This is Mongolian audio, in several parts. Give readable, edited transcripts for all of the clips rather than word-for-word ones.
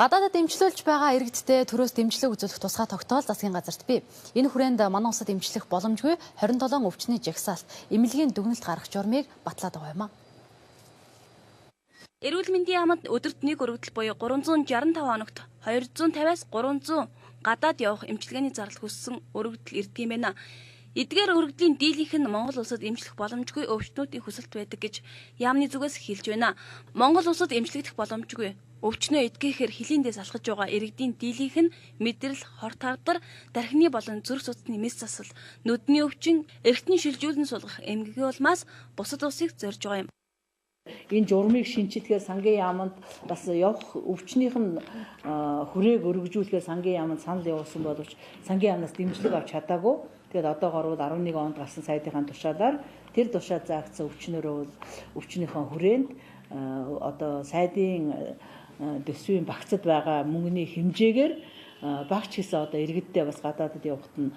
Гадаадад дэмжлүүлж байгаа иргэдтэй төрөөс дэмжлэг үзүүлэх тусгай тогтоол засгийн газарт бий. Энэ хүрээнд манай улсад дэмжлэх боломжгүй 27 өвчний жагсаалт эмнэлгийн дүгнэлт гаргах журмыг батлаад байгаа юм а. Эрүүл мэндийн яамд өдөрт нэг өргөдөл буюу 365 хоногт 250-аас 300 гадаад явах эмчилгээний зардал хүссэн өргөдөл ирдэг юм байна. Эдгээр өргөдлийн дийлэнх нь Монгол улсад эмчлэх боломжгүй өвчтнүүдийн хүсэлт байдаг гэж яамны зүгээс хэлж байна. Монгол улсад эмчлэгдэх боломжгүй өвчнөө эдгээхээр хилээндээ салхаж байгаа иргэдийн дийлэнх нь мэдрэл, хор тардар, дархины болон зүрх судасны мэс засал, нүдний өвчин, эргэтний шилжүүлэн сулгах эмгэгийн улмаас бусад улсыг зорж байгаа юм. Энэ журмыг шинчилгээр сангийн яамд бас явах өвчнийхэн хүрээг өргөжүүлэхээр сангийн яамд санал явуулсан боловч сангийн яамнаас дэмжлэг авч чадаагүй. Тэгээд одоогоор бол 11 онд гарсан сайдынхаа тушаалаар тэр тушаал заагдсан өвчнөрөө өвчнийхэн хүрээнд одоо сайдын төсвийн багцад байгаа мөнгөний хэмжээгээр багч гэсэн одоо иргэддээ бас гадаадад явахад нь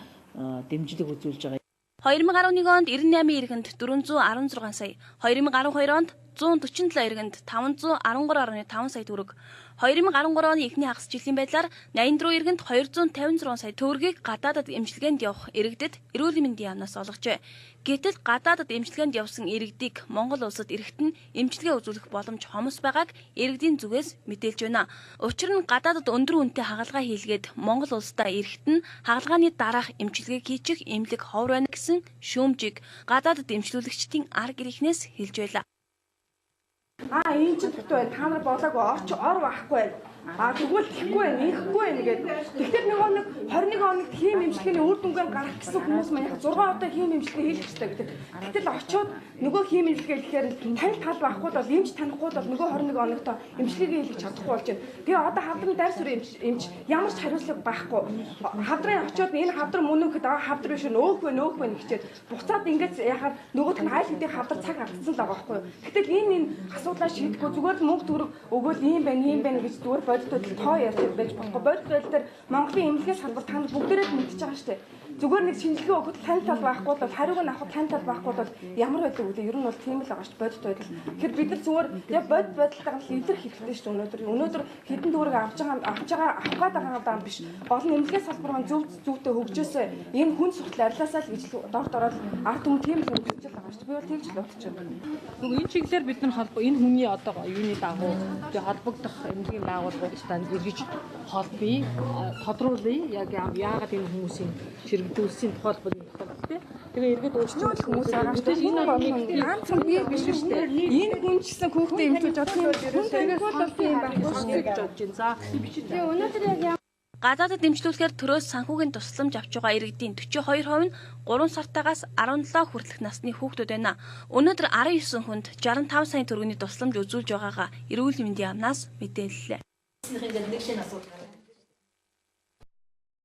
дэмжлэг үзүүлж байгаа. 2011 онд 98 иргэнд 416 сая, 2012 онд 147 иргэнд 513.5 сая төгрөг, 2013 оны эхний хагас жилийн байдлаар 84 иргэнд 256 сая төгрөгийг гадаадад эмчилгээнд явах иргэдэд эрүүл мэндийн яамнаас олгожээ. Гэтэл гадаадад эмчилгээнд явсан иргэдийг Монгол улсад ирэхэд нь эмчилгээ үзүүлэх боломж хомос байгааг иргэдийн зүгээс мэдээлж байна. Учир нь гадаадад өндөр үнэтэй хагалгаа хийлгээд Монгол улсдаа ирэхэд нь хагалгааны дараах эмчилгээ хийчих эмнэлэг ховор байна гэсэн шүүмжийг гадаадад эмчлүүлэгчдийн арга ирхнээс хэлж байлаа. Энэ ч бүтэн байна. Та нар болоогүй ор байхгүй байна. Тэгвэл тэхгүй байна, ихгүй байна гэдэг. Тэгэхээр нөгөө нэг 21 хоногт хийм эмчилгээний үр дүнгээ гарах гэсэн хүмүүс маань 6 удаа хийм эмчилгээ хийх хэрэгтэй гэдэг. Гэтэл очиод нөгөө хийм эмчилгээ гэхээр тань тал байхгүй бол эмч танихгүй бол нөгөө 21 хоногт эмчилгээгээ хийх чадахгүй болж байна. Тэгээ одоо хавдрын дайр сүрийн эмч ямар ч хариуцлага байхгүй. Хавдрын очиод энэ хавдар мөнөөхөд хавдар биш нөөх байна гэчихэд буцаад ингэж яхаар нөгөөх нь айл хэдийн хавдар цаг алдсан л байгаа байхгүй. Гэтэл энэ асуудлаа шийдэхгүй зүгээр л мөнгө төгрөг өгөөл ийм байна гэж зүгээр бодит байдал тоо ярьж байж болохгүй. Бодит байдал дээр Монголын эмнэлгийн салбар та бүгдээрээ мэдчихэж байгаа шүү дээ. Зүгээр нэг шинжилгээ өгөхөд тань тал байхгүй бол хариуг нь авахд тань тал байхгүй бол ямар байдаг вэ? Ер нь бол тийм л байгаа шүү дээ. Бодит байдал. Тэгэхээр бид нар зүгээр яг бодит байдалтайгаар л илэрх хэрэгтэй шүү дээ. Өнөөдөр хэдэн төгрөг авах гээд байгаа биш. Олон эмнэлгийн салбар маань зөвхөн хөгжөөсөө энэ хүн суртал арилаасаа л гэж дорд ороод ард түмэн тийм л хөгжиж байгаа шүү дээ. Би бол тэгж л бодож байна. Нөгөө энэ чиглэлээр бид нар энэ хүний одоо юуны дагуу холбогдох эмнэлгийн байгууллагуудтай эргэж холбоё, тодруулъя. Яг яагаад энэ хүмүүсийн ширэгдүүлсийн тухайлбал тийм. Тэгээ эргээд өөрчлөлт хүмүүс байгаа шүү дээ. Энэ бол ганц хүн биш шүү дээ. Энэ хүн ч гэсэн хүүхдээ эмчилж одоо хүн таньгаас болсон юм байх гэж бодож байна. За тэгээ өнөөдөр яг гадаадад дэмжлүүлэхээр төрөөс санхүүгийн тусламж авч байгаа иргэдийн 42% нь 3 сартаагаас 17 хүртэлх насны хүүхдүүд байна. Өнөөдөр 19 хүнд 65 сая төгрөгийн тусламж үзүүлж байгаагаа эрүүл мэндийн яамнаас мэдээллээ.